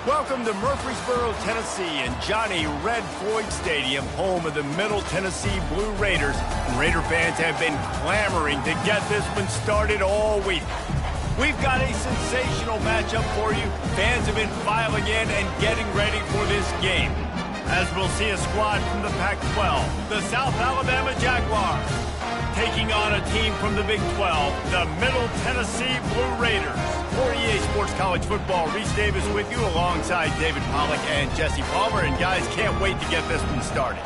Welcome to Murfreesboro, Tennessee, and Johnny Red Floyd Stadium, home of the Middle Tennessee Blue Raiders. And Raider fans have been clamoring to get this one started all week. We've got a sensational matchup for you. Fans have been filing in and getting ready for this game. As we'll see a squad from the Pac-12, the South Alabama Jaguars, taking on a team from the Big 12, the Middle Tennessee Blue Raiders. For EA Sports College Football, Reese Davis with you alongside David Pollack and Jesse Palmer. And guys, can't wait to get this one started.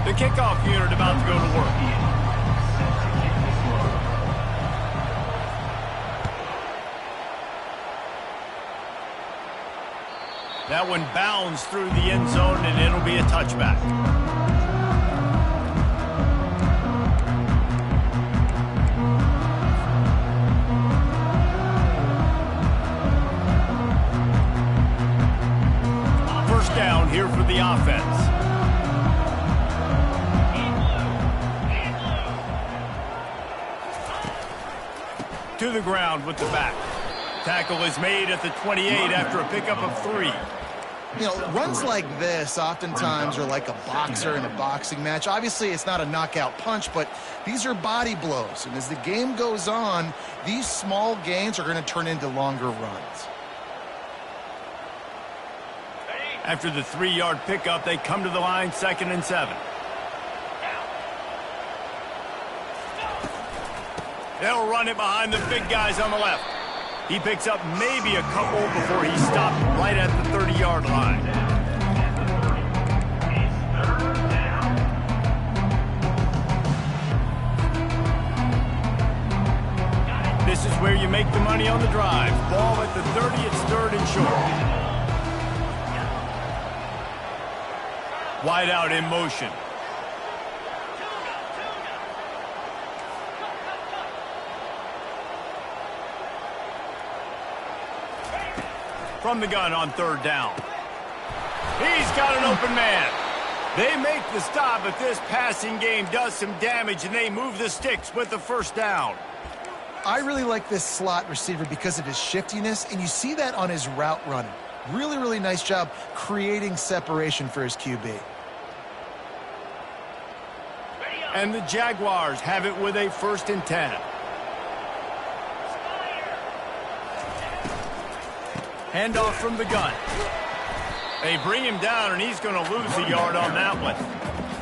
The kickoff unit about to go to work. That one bounds through the end zone, and it'll be a touchback. First down here for the offense. To the ground with the back. Tackle is made at the 28 after a pickup of 3. You know, runs like this oftentimes are like a boxer in a boxing match. Obviously, it's not a knockout punch, but these are body blows. And as the game goes on, these small gains are going to turn into longer runs. After the 3-yard pickup, they come to the line, 2nd and 7. They'll run it behind the big guys on the left. He picks up maybe a couple before he stopped right at the 30-yard line. This is where you make the money on the drive. Ball at the 30, it's 3rd and short. Wide out in motion. From the gun on 3rd down. He's got an open man. They make the stop, but this passing game does some damage, and they move the sticks with the 1st down. I really like this slot receiver because of his shiftiness, and you see that on his route running. Really, really nice job creating separation for his QB. And the Jaguars have it with a 1st and 10. Handoff from the gun. They bring him down, and he's going to lose a yard on that one.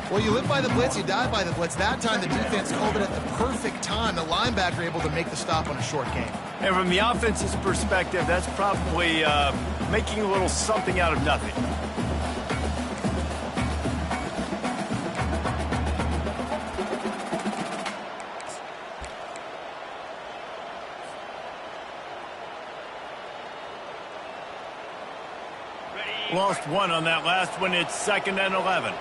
Well, you live by the blitz, you die by the blitz. That time, the defense called it at the perfect time. The linebacker able to make the stop on a short game. And from the offense's perspective, that's probably making a little something out of nothing. Lost one on that last one. It's 2nd and 11.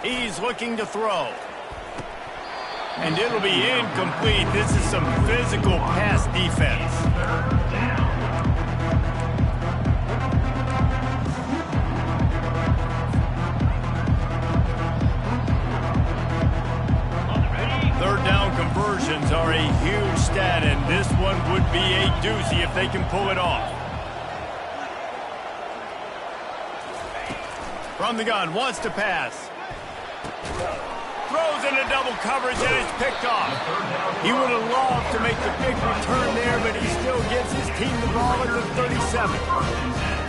He's looking to throw. And it'll be incomplete. This is some physical pass defense. Conversions are a huge stat, and this one would be a doozy if they can pull it off. From the gun, wants to pass. Throws into double coverage, and it's picked off. He would have loved to make the big return there, but he still gets his team the ball at the 37.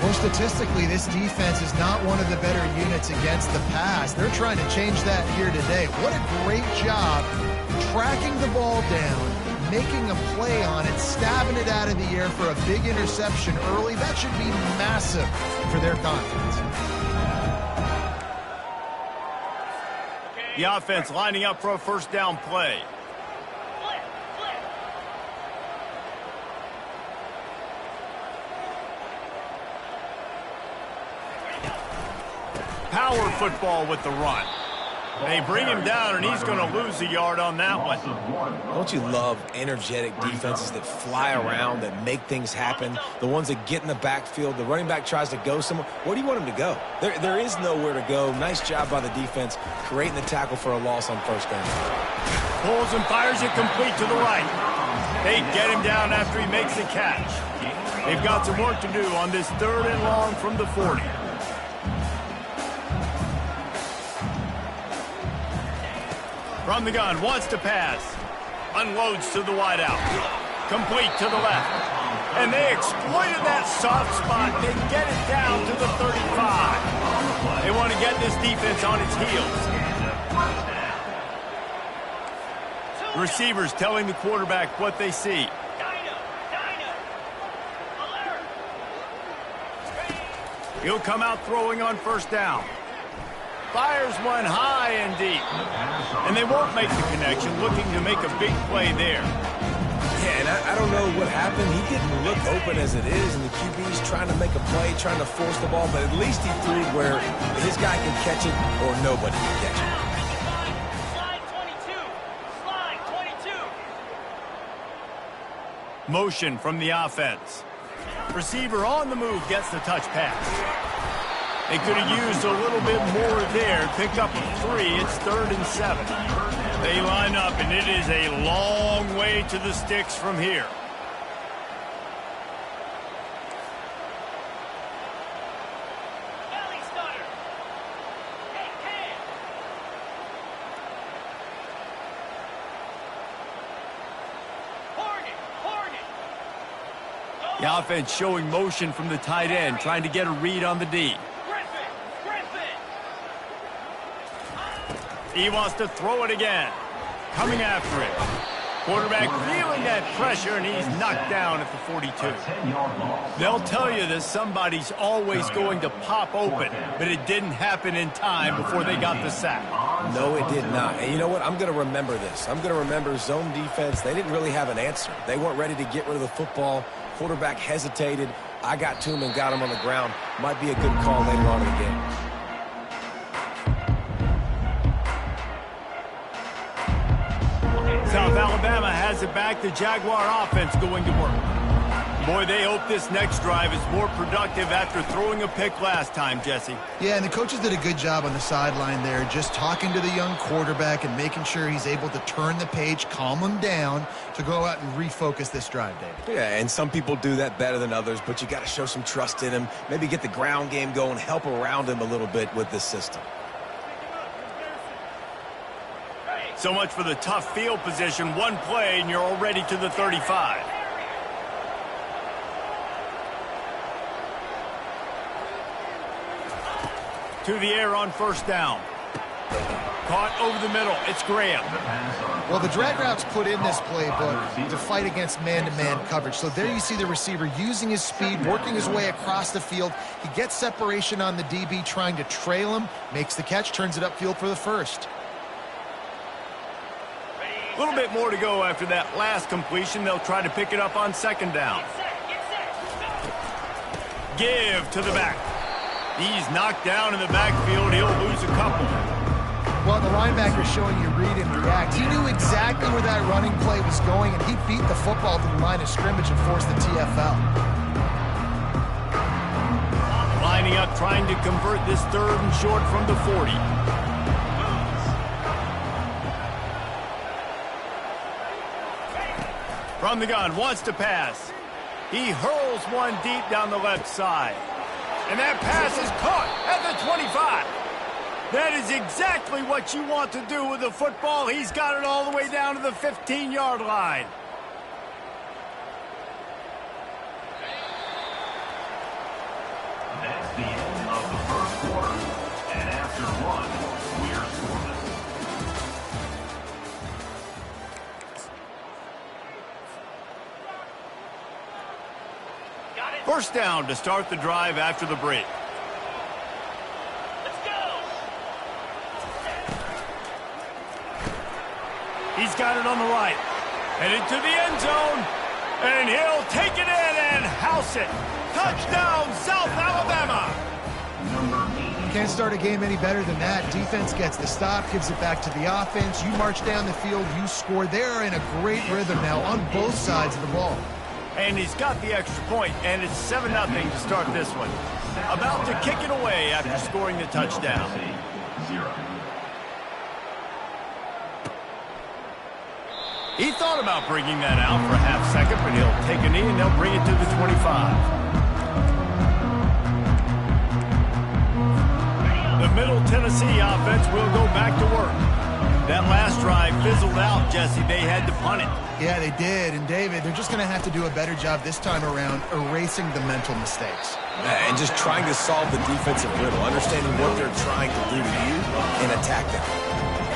Well, statistically, this defense is not one of the better units against the pass. They're trying to change that here today. What a great job tracking the ball down, making a play on it, stabbing it out of the air for a big interception early. That should be massive for their confidence. The offense lining up for a 1st down play. Power football with the run. They bring him down, and he's going to lose a yard on that one. Don't you love energetic defenses that fly around, that make things happen? The ones that get in the backfield, the running back tries to go somewhere. Where do you want him to go? There is nowhere to go. Nice job by the defense creating the tackle for a loss on first down. Pulls and fires it complete to the right. They get him down after he makes the catch. They've got some work to do on this 3rd and long from the 40. From the gun, wants to pass. Unloads to the wideout. Complete to the left. And they exploited that soft spot. They get it down to the 35. They want to get this defense on its heels. Receivers telling the quarterback what they see. He'll come out throwing on first down. Fires one high and deep. And they won't make the connection, looking to make a big play there. Yeah, and I don't know what happened. He didn't look open as it is, and the QB's trying to make a play, trying to force the ball, but at least he threw where his guy can catch it or nobody can catch it. Motion from the offense. Receiver on the move gets the touch pass. They could have used a little bit more there. Picked up a 3. It's 3rd and 7. They line up, and it is a long way to the sticks from here. The offense showing motion from the tight end, trying to get a read on the D. He wants to throw it again. Coming after it. Quarterback feeling that pressure, and he's knocked down at the 42. They'll tell you that somebody's always going to pop open, but it didn't happen in time before they got the sack. No, it did not. And you know what? I'm going to remember this. I'm going to remember zone defense. They didn't really have an answer. They weren't ready to get rid of the football. Quarterback hesitated. I got to him and got him on the ground. Might be a good call later on in the game. South Alabama has it back. The Jaguar offense going to work. Boy, they hope this next drive is more productive after throwing a pick last time, Jesse. Yeah, and the coaches did a good job on the sideline there, just talking to the young quarterback and making sure he's able to turn the page, calm him down to go out and refocus this drive, David. Yeah, and some people do that better than others, but you got to show some trust in him. Maybe get the ground game going, help around him a little bit with this system. So much for the tough field position. One play, and you're already to the 35. To the air on first down. Caught over the middle. It's Graham. Well, the drag route's put in this playbook to fight against man-to-man coverage. So there you see the receiver using his speed, working his way across the field. He gets separation on the DB, trying to trail him, makes the catch, turns it upfield for the first. A little bit more to go after that last completion. They'll try to pick it up on second down. Give to the back. He's knocked down in the backfield. He'll lose a couple. Well, the linebacker's showing you read and react. He knew exactly where that running play was going, and he beat the football to the line of scrimmage and forced the TFL. Lining up, trying to convert this 3rd and short from the 40. From the gun, wants to pass. He hurls one deep down the left side. And that pass is caught at the 25. That is exactly what you want to do with the football. He's got it all the way down to the 15-yard line. That's the end of the first quarter. And after one, we're scoreless. First down to start the drive after the break. Let's go. He's got it on the right. Headed to the end zone. And he'll take it in and house it. Touchdown, South Alabama. Number 84. Can't start a game any better than that. Defense gets the stop, gives it back to the offense. You march down the field, you score. They're in a great rhythm now on both sides of the ball. And he's got the extra point, and it's 7-0 to start this one. About to kick it away after scoring the touchdown. He thought about bringing that out for a half second, but he'll take a knee and they'll bring it to the 25. The Middle Tennessee offense will go back to work. That last drive fizzled out, Jesse. They had to punt it. Yeah, they did. And, David, they're just going to have to do a better job this time around erasing the mental mistakes. And just trying to solve the defensive riddle, understanding what they're trying to do to you and attack them.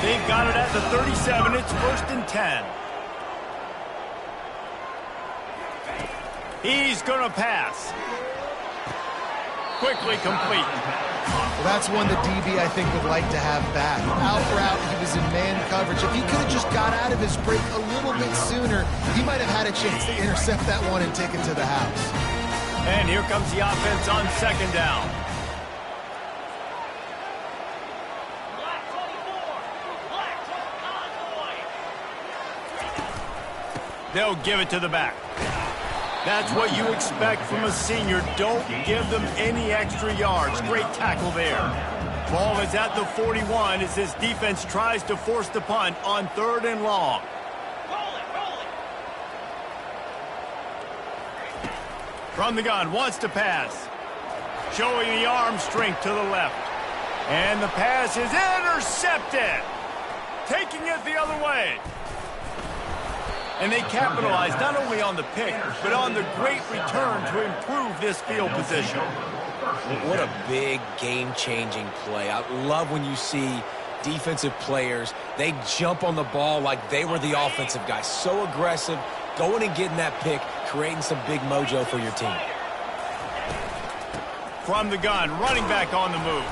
They've got it at the 37. It's 1st and 10. He's going to pass. Quickly complete. Well, that's one that DB, I think, would like to have back. Out route, he was in man coverage. If he could have just got out of his break a little bit sooner, he might have had a chance to intercept that one and take it to the house. And here comes the offense on 2nd down. They'll give it to the back. That's what you expect from a senior. Don't give them any extra yards. Great tackle there. Ball is at the 41 as this defense tries to force the punt on 3rd and long. From the gun, wants to pass. Showing the arm strength to the left. And the pass is intercepted. Taking it the other way. And they capitalized not only on the pick, but on the great return to improve this field position. What a big game-changing play. I love when you see defensive players, they jump on the ball like they were the offensive guy. So aggressive, going and getting that pick, creating some big mojo for your team. From the gun, running back on the move.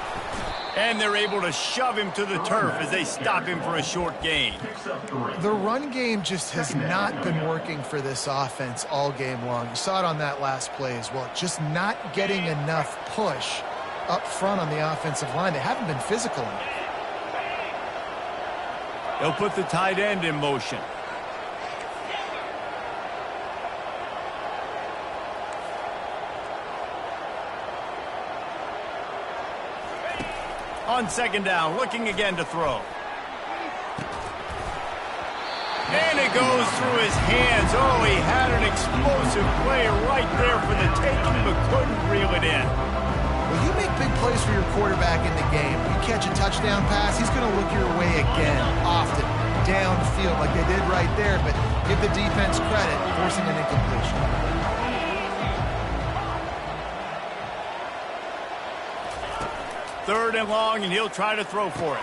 And they're able to shove him to the turf as they stop him for a short gain. The run game just has not been working for this offense all game long. You saw it on that last play as well. Just not getting enough push up front on the offensive line. They haven't been physical enough. They'll put the tight end in motion. On 2nd down, looking again to throw. And it goes through his hands. Oh, he had an explosive play right there for the taking, but couldn't reel it in. Well, you make big plays for your quarterback in the game. You catch a touchdown pass, he's going to look your way again, often, downfield like they did right there, but give the defense credit, forcing an incompletion. 3rd and long, and he'll try to throw for it.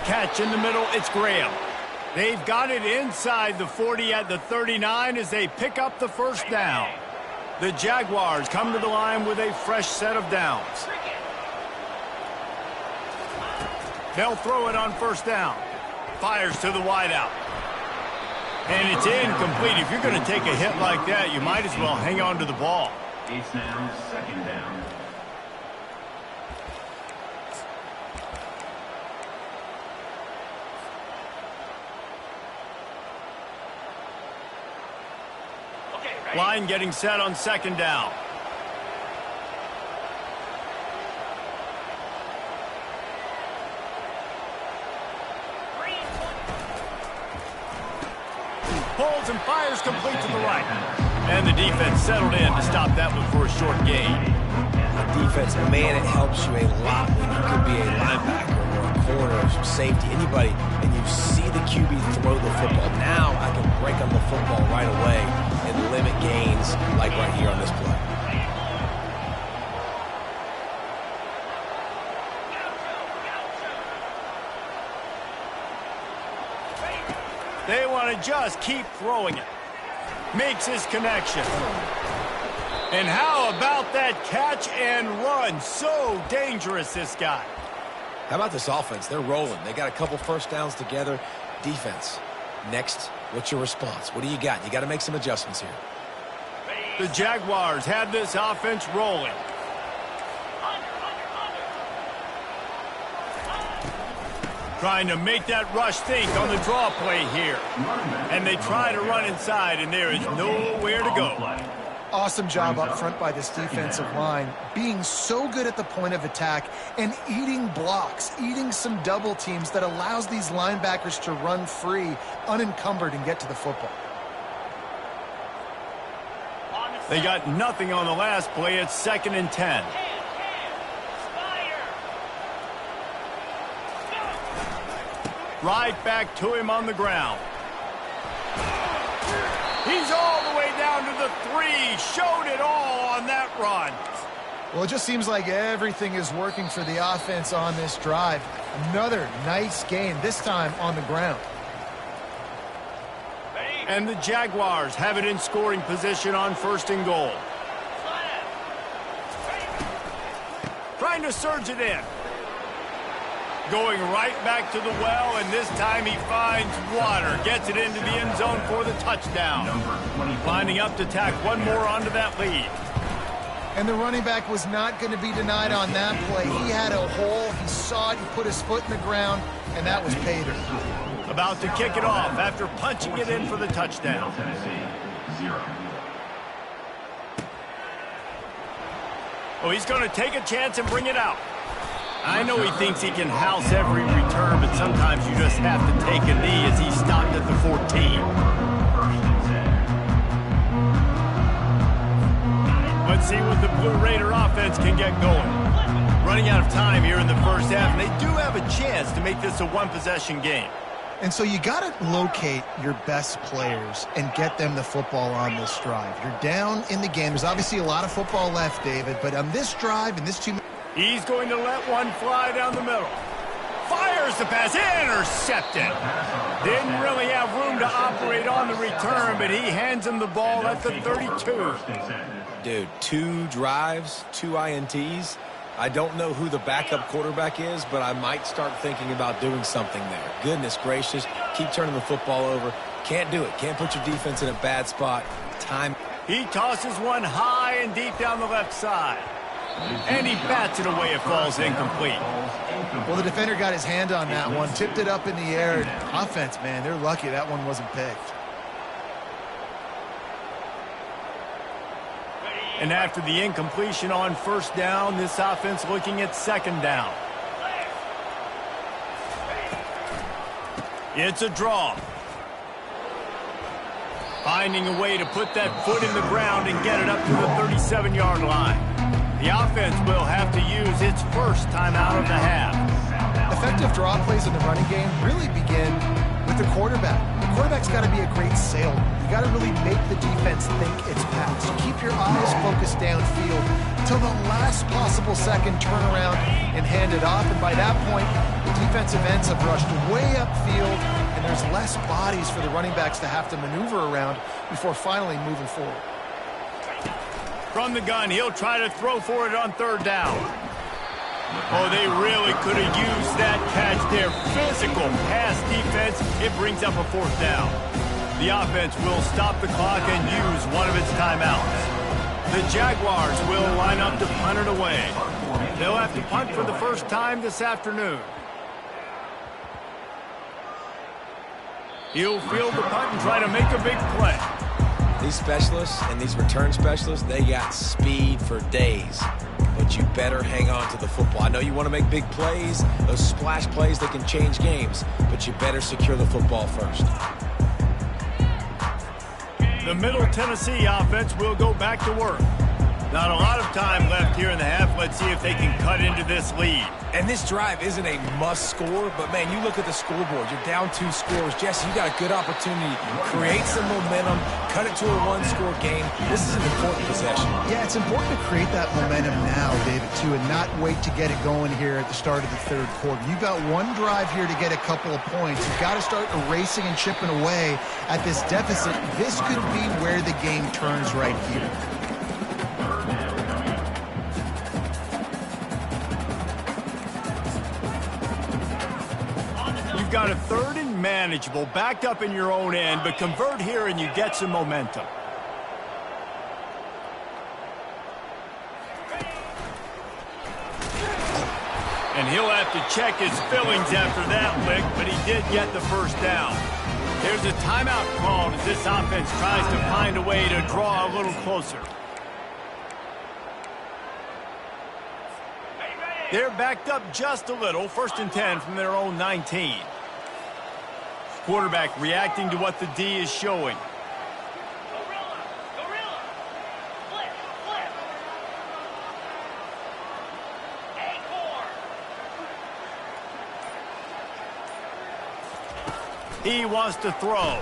Catch in the middle, it's Graham. They've got it inside the 40 at the 39 as they pick up the 1st down. The Jaguars come to the line with a fresh set of downs. They'll throw it on 1st down. Fires to the wideout. And it's incomplete. If you're going to take a hit like that, you might as well hang on to the ball. It's now 2nd down. Line getting set on 2nd down. Pulls and fires complete to the right. And the defense settled in to stop that one for a short gain. The defense, man, it helps you a lot when you could be a linebacker or a corner or some safety, anybody, and you see the QB throw the football. Now I can break on the football right away and limit gains like right here on this play. They want to just keep throwing it. Makes his connection. And how about that catch and run? So dangerous, this guy. How about this offense? They're rolling. They got a couple 1st downs together. Defense. Next, what's your response? What do you got? You got to make some adjustments here. The Jaguars have this offense rolling. Trying to make that rush think on the draw play here. And they try to run inside, and there is nowhere to go. Awesome job up front by this defensive line, being so good at the point of attack and eating blocks, eating some double teams that allows these linebackers to run free, unencumbered, and get to the football. They got nothing on the last play. It's 2nd and 10. Right back to him on the ground. He's all the way down to the 3. Showed it all on that run. Well, it just seems like everything is working for the offense on this drive. Another nice game, this time on the ground. And the Jaguars have it in scoring position on 1st and goal. Trying to surge it in. Going right back to the well, and this time he finds water. Gets it into the end zone for the touchdown. Lining up to tack one more onto that lead. And the running back was not going to be denied on that play. He had a hole, he saw it, he put his foot in the ground, and that was pay dirt. About to kick it off after punching it in for the touchdown. Oh, he's going to take a chance and bring it out. I know he thinks he can house every return, but sometimes you just have to take a knee as he stopped at the 14. Let's see what the Blue Raider offense can get going. Running out of time here in the first half, and they do have a chance to make this a one-possession game. And so you got to locate your best players and get them the football on this drive. You're down in the game. There's obviously a lot of football left, David, but on this drive and this 2 minutes, he's going to let one fly down the middle. Fires the pass, intercepted. Didn't really have room to operate on the return, but he hands him the ball at the 32. Dude, 2 drives, 2 INTs. I don't know who the backup quarterback is, but I might start thinking about doing something there. Goodness gracious, keep turning the football over. Can't do it. Can't put your defense in a bad spot. Time. He tosses one high and deep down the left side. And he bats it away. It falls incomplete. well, the defender got his hand on that one, tipped it up in the air. Offense, man, they're lucky that one wasn't picked. And after the incompletion on 1st down, this offense looking at 2nd down. It's a draw. Finding a way to put that foot in the ground and get it up to the 37-yard line. The offense will have to use its first timeout of the half. Effective draw plays in the running game really begin with the quarterback. The quarterback's got to be a great salesman. You got to really make the defense think it's pass. Keep your eyes focused downfield until the last possible second, turn around and hand it off. And by that point, the defensive ends have rushed way upfield, and there's less bodies for the running backs to have to maneuver around before finally moving forward. From the gun, he'll try to throw for it on 3rd down. Oh, they really could have used that catch there. Physical pass defense. It brings up a 4th down. The offense will stop the clock and use one of its timeouts. The Jaguars will line up to punt it away. They'll have to punt for the first time this afternoon. He'll field the punt and try to make a big play. These specialists and these return specialists, they got speed for days. But you better hang on to the football. I know you want to make big plays, those splash plays that can change games, but you better secure the football first. The Middle Tennessee offense will go back to work. Not a lot of time left here in the half. Let's see if they can cut into this lead. And this drive isn't a must score, but man, you look at the scoreboard. You're down 2 scores. Jesse, you got a good opportunity. Create some momentum. Cut it to a 1-score game. This is an important possession. Yeah, it's important to create that momentum now, David, too, and not wait to get it going here at the start of the 3rd quarter. You've got one drive here to get a couple of points. You've got to start erasing and chipping away at this deficit. This could be where the game turns right here. Got a 3rd and manageable, backed up in your own end, but convert here and you get some momentum. And he'll have to check his feelings after that lick, but he did get the first down. There's a timeout called as this offense tries to find a way to draw a little closer. They're backed up just a little, 1st and 10 from their own 19. Quarterback reacting to what the D is showing. He wants to throw.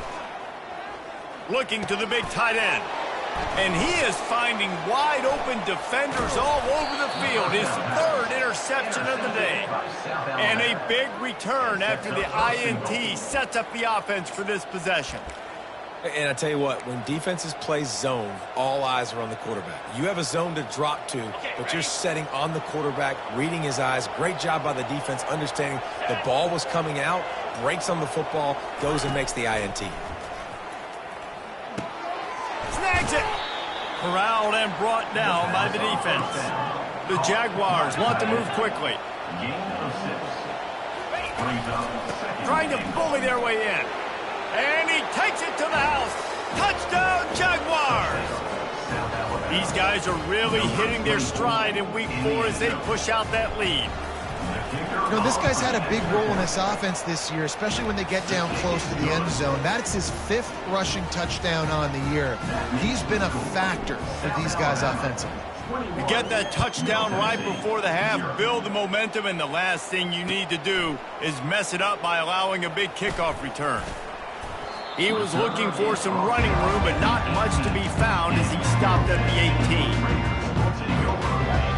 Looking to the big tight end. And he is finding wide open defenders all over the field. His 3rd interception of the day. And a big return after the INT sets up the offense for this possession. And I tell you what, when defenses play zone, all eyes are on the quarterback. You have a zone to drop to, but you're setting on the quarterback, reading his eyes. Great job by the defense, understanding the ball was coming out, breaks on the football, goes and makes the INT. Snags it. Corralled and brought down by the defense. The Jaguars want to move quickly. Trying to bully their way in. And he takes it to the house. Touchdown, Jaguars! These guys are really hitting their stride in week 4 as they push out that lead. You know, this guy's had a big role in this offense this year, especially when they get down close to the end zone. That's his 5th rushing touchdown on the year. He's been a factor for these guys offensively. You get that touchdown right before the half, build the momentum, and the last thing you need to do is mess it up by allowing a big kickoff return. He was looking for some running room, but not much to be found as he stopped at the 18.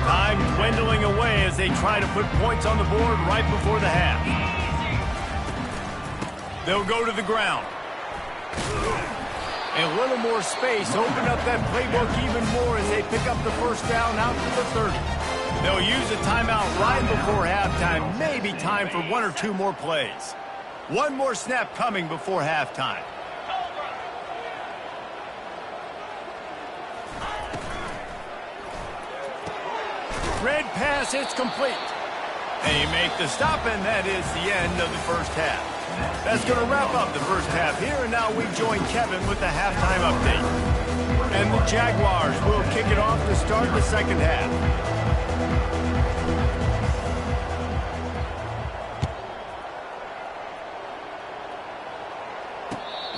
Time dwindling away as they try to put points on the board right before the half. They'll go to the ground. A little more space, open up that playbook even more as they pick up the first down out to the 30. They'll use a timeout right before halftime, maybe time for 1 or 2 more plays. One more snap coming before halftime. Red pass, it's complete. They make the stop, and that is the end of the first half. That's going to wrap up the first half here, and now we join Kevin with the halftime update. And the Jaguars will kick it off to start the second half.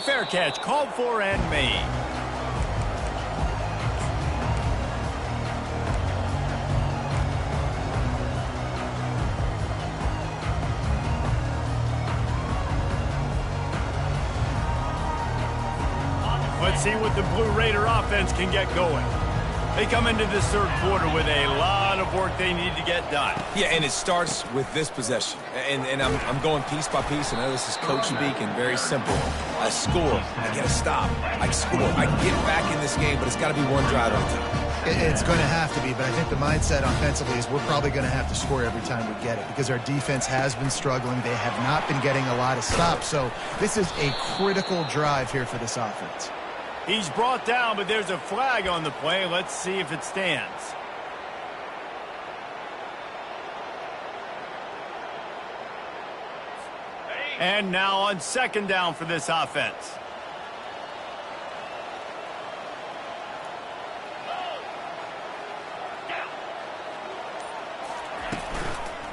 Fair catch called for and made. Let's see what the Blue Raider offense can get going. They come into this third quarter with a lot of work they need to get done. Yeah, and it starts with this possession. And I'm going piece by piece. I know this is coach speak and very simple. I score. I get a stop. I score. I get back in this game, but it's got to be one drive at a time. It's going to have to be, but I think the mindset offensively is we're probably going to have to score every time we get it because our defense has been struggling. They have not been getting a lot of stops, so this is a critical drive here for this offense. He's brought down, but there's a flag on the play. Let's see if it stands. And now on second down for this offense.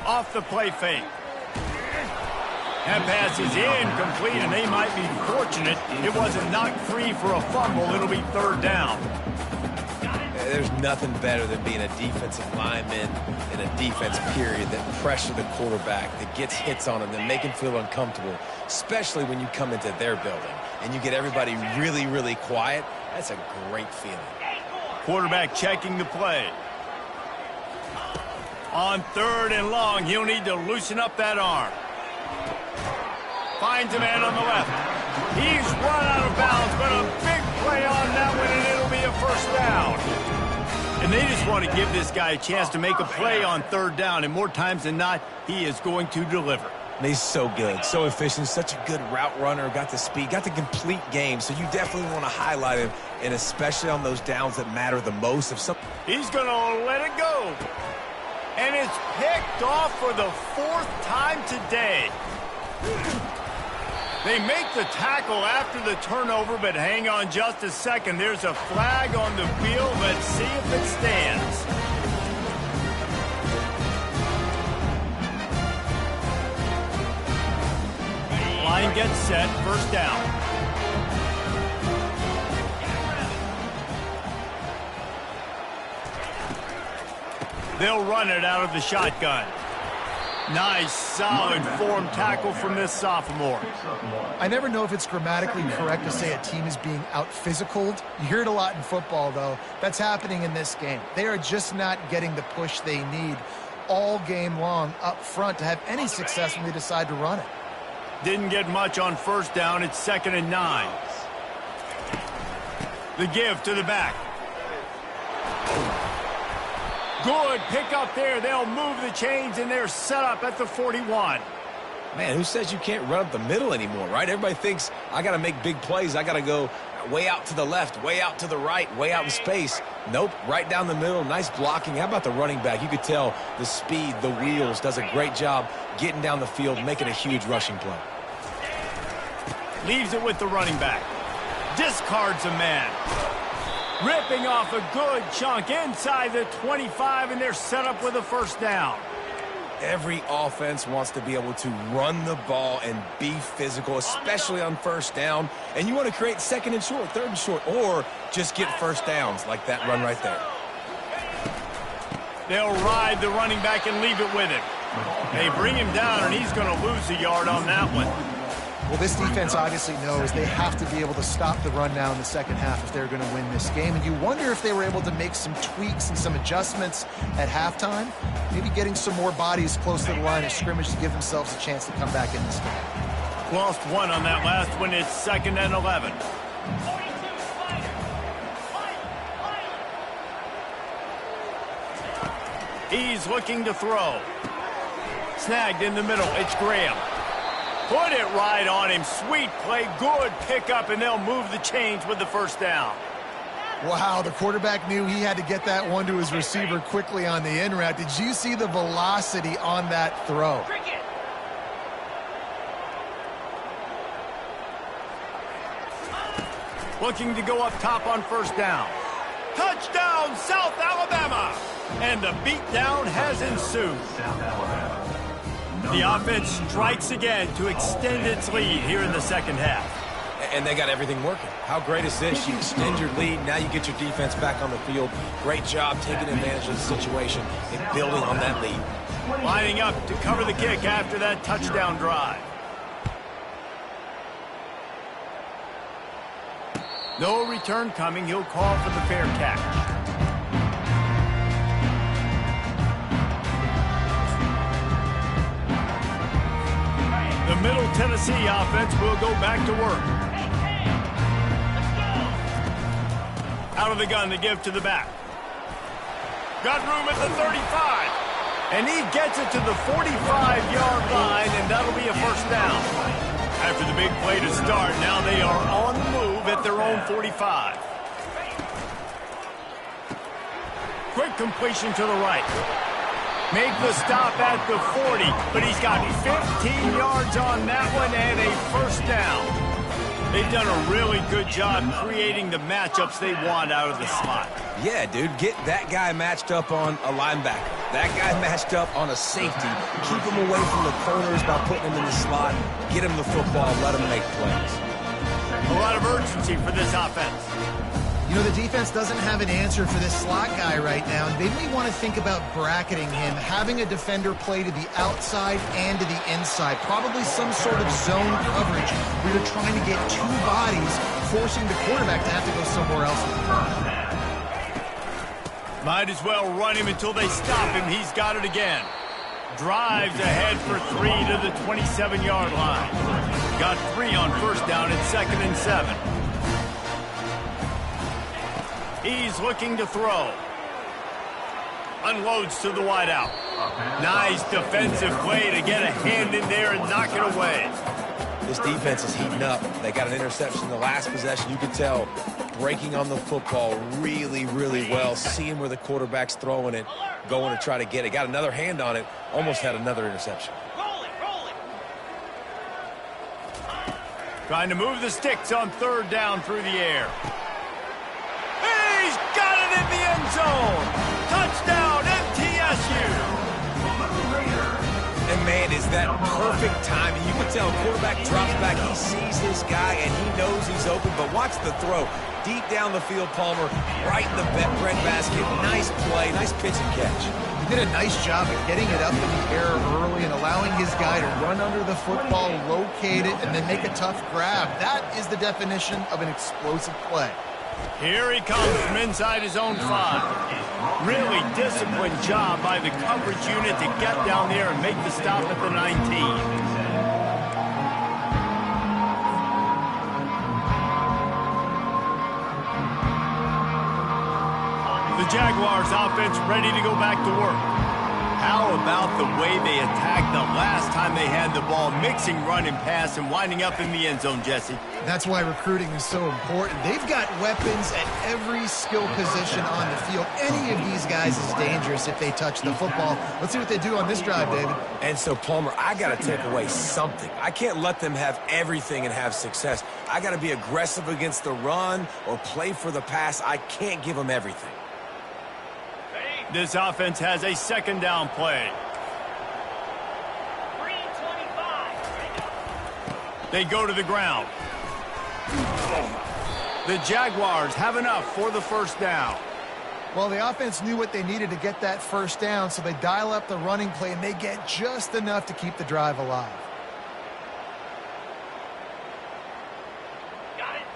Off the play fake. That pass is incomplete, and they might be fortunate it wasn't knocked free for a fumble. It'll be third down. There's nothing better than being a defensive lineman in a defense period that pressure the quarterback, that gets hits on him, that make him feel uncomfortable, especially when you come into their building and you get everybody really, really quiet. That's a great feeling. Quarterback checking the play. On third and long, he'll need to loosen up that arm. Finds a man on the left. He's run out of bounds, but a big play on that one, and it'll be a first down. And they just want to give this guy a chance to make a play on third down, and more times than not, he is going to deliver. And he's so good, so efficient, such a good route runner, got the speed, got the complete game, so you definitely want to highlight him, and especially on those downs that matter the most. He's going to let it go. And it's picked off for the 4th time today. They make the tackle after the turnover, but hang on just a second. There's a flag on the field. Let's see if it stands. Line gets set, first down. They'll run it out of the shotgun. Nice, solid form tackle from this sophomore. I never know if it's grammatically correct to say a team is being out-physicaled. You hear it a lot in football, though. That's happening in this game. They are just not getting the push they need all game long up front to have any success when they decide to run it. Didn't get much on first down. It's 2nd and 9. The give to the back. Good pick up there. They'll move the chains, and they're set up at the 41. Man, who says you can't run up the middle anymore, right? Everybody thinks I got to make big plays. I got to go way out to the left, way out to the right, way out in space. Nope, right down the middle. Nice blocking. How about the running back? You could tell the speed, the wheels, does a great job getting down the field, making a huge rushing play. Leaves it with the running back. Discards a man. Ripping off a good chunk inside the 25, and they're set up with a first down. Every offense wants to be able to run the ball and be physical, especially on first down. And you want to create 2nd and short, 3rd and short, or just get first downs like that run right there. They'll ride the running back and leave it with him. They bring him down, and he's going to lose a yard on that one. Well, this defense obviously knows they have to be able to stop the run now in the second half if they're going to win this game. And you wonder if they were able to make some tweaks and some adjustments at halftime, maybe getting some more bodies close to the line of scrimmage to give themselves a chance to come back in this game. Lost one on that last one. It's 2nd and 11. He's looking to throw. Snagged in the middle. It's Graham. Put it right on him. Sweet play. Good pickup, and they'll move the chains with the first down. Wow, the quarterback knew he had to get that one to his receiver quickly on the in route. Did you see the velocity on that throw? Looking to go up top on first down. Touchdown, South Alabama! And the beatdown has ensued. The offense strikes again to extend its lead here in the second half. And they got everything working. How great is this? You extend your lead, now you get your defense back on the field. Great job taking advantage of the situation and building on that lead. Lining up to cover the kick after that touchdown drive. No return coming. He'll call for the fair catch. The Middle Tennessee offense will go back to work. Out of the gun, the give to the back. Got room at the 35. And he gets it to the 45-yard line, and that'll be a first down. After the big play to start, now they are on the move at their own 45. Quick completion to the right. Make the stop at the 40, but he's got 15 yards on that one and a first down. They've done a really good job creating the matchups they want out of the slot. Yeah, dude, get that guy matched up on a linebacker. That guy matched up on a safety. Keep him away from the corners by putting him in the slot. Get him the football, let him make plays. A lot of urgency for this offense. You know, the defense doesn't have an answer for this slot guy right now, and they may want to think about bracketing him, having a defender play to the outside and to the inside, probably some sort of zone coverage where you're trying to get two bodies, forcing the quarterback to have to go somewhere else. Might as well run him until they stop him. He's got it again. Drives ahead for 3 to the 27-yard line. Got 3 on first down at 2nd and 7. He's looking to throw. Unloads to the wideout. Nice defensive play to get a hand in there and knock it away. This defense is heating up. They got an interception in the last possession. You could tell breaking on the football really, really well, seeing where the quarterback's throwing it, going to try to get it. Got another hand on it, almost had another interception. Trying to move the sticks on third down through the air. He's got it in the end zone. Touchdown, MTSU. And, man, is that perfect timing. You can tell quarterback drops back. He sees his guy, and he knows he's open. But watch the throw. Deep down the field, Palmer, right in the breadbasket. Nice play, nice pitch and catch. He did a nice job of getting it up in the air early and allowing his guy to run under the football, locate it, and then make a tough grab. That is the definition of an explosive play. Here he comes from inside his own 5. Really disciplined job by the coverage unit to get down there and make the stop at the 19. The Jaguars offense ready to go back to work. How about the way they attacked the last time they had the ball, mixing run and pass and winding up in the end zone, Jesse? That's why recruiting is so important. They've got weapons at every skill position on the field. Any of these guys is dangerous if they touch the football. Let's see what they do on this drive, David. And so, Palmer, I got to take away something. I can't let them have everything and have success. I got to be aggressive against the run or play for the pass. I can't give them everything. This offense has a second down play. 3:25. They go to the ground. The Jaguars have enough for the first down. Well, the offense knew what they needed to get that first down, so they dial up the running play, and they get just enough to keep the drive alive.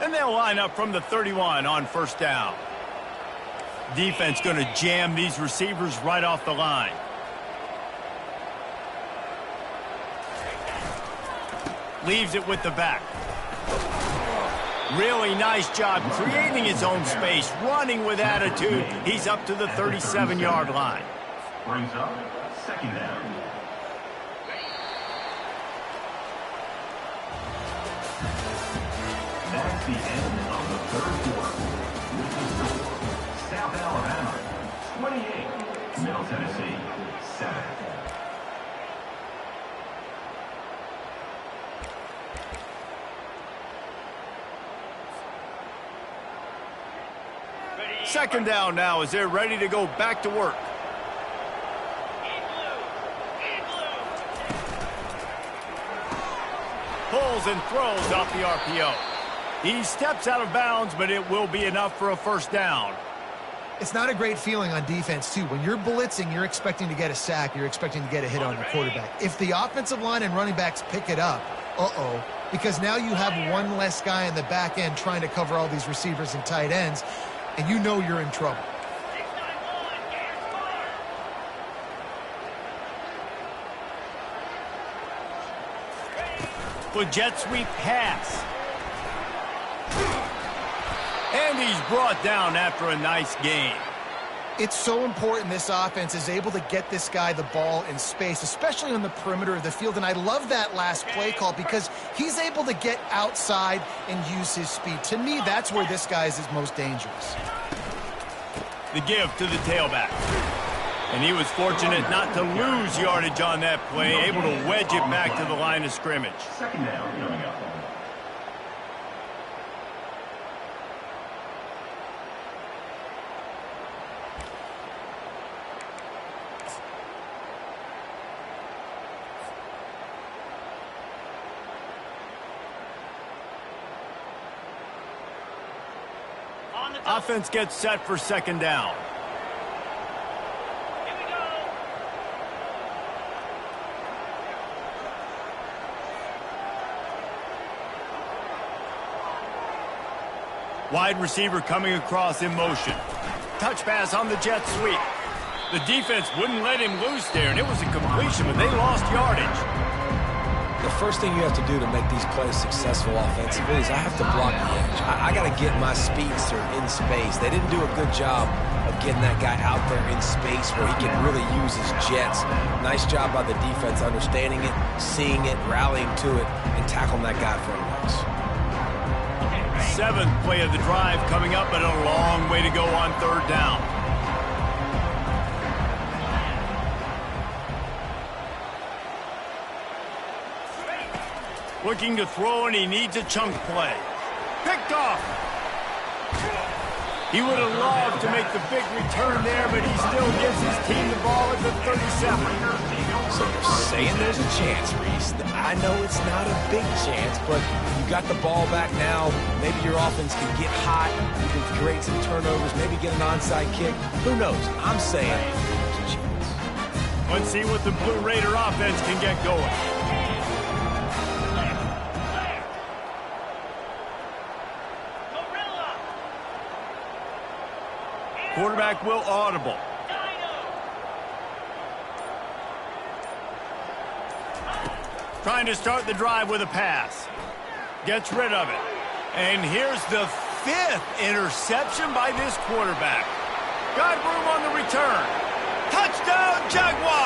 And they'll line up from the 31 on first down. Defense going to jam these receivers right off the line. Leaves it with the back. Really nice job creating his own space, running with attitude. He's up to the 37-yard line. Brings up second down. That's the end of the third quarter. With the score, South Alabama 28, Middle Tennessee 7. Second down now as they're ready to go back to work. Pulls and throws off the RPO. He steps out of bounds, but it will be enough for a first down. It's not a great feeling on defense, too. When you're blitzing, you're expecting to get a sack. You're expecting to get a hit on your quarterback. If the offensive line and running backs pick it up, because now you have one less guy in the back end trying to cover all these receivers and tight ends, and you know you're in trouble. With jet sweep pass. And he's brought down after a nice gain. It's so important this offense is able to get this guy the ball in space, especially on the perimeter of the field. And I love that last play call because he's able to get outside and use his speed. To me, that's where this guy is most dangerous. The give to the tailback. And he was fortunate not to lose yardage on that play, able to wedge it back to the line of scrimmage. Second down coming up. Offense gets set for second down. Here we go. Wide receiver coming across in motion. Touch pass on the jet sweep. The defense wouldn't let him loose there, and it was a completion, but they lost yardage. The first thing you have to do to make these plays successful offensively is I have to block the edge. I got to get my speedster in space. They didn't do a good job of getting that guy out there in space where he can really use his jets. Nice job by the defense understanding it, seeing it, rallying to it, and tackling that guy for a loss. 7th play of the drive coming up, but a long way to go on 3rd down. Looking to throw, and he needs a chunk play. Picked off. He would have loved to make the big return there, but he still gives his team the ball at the 37. So you're saying there's a chance, Reese. I know it's not a big chance, but you got the ball back now. Maybe your offense can get hot. You can create some turnovers, maybe get an onside kick. Who knows? I'm saying there's a chance. Let's see what the Blue Raider offense can get going. Quarterback will audible. Trying to start the drive with a pass. Gets rid of it. And here's the 5th interception by this quarterback. Got room on the return. Touchdown, Jaguars!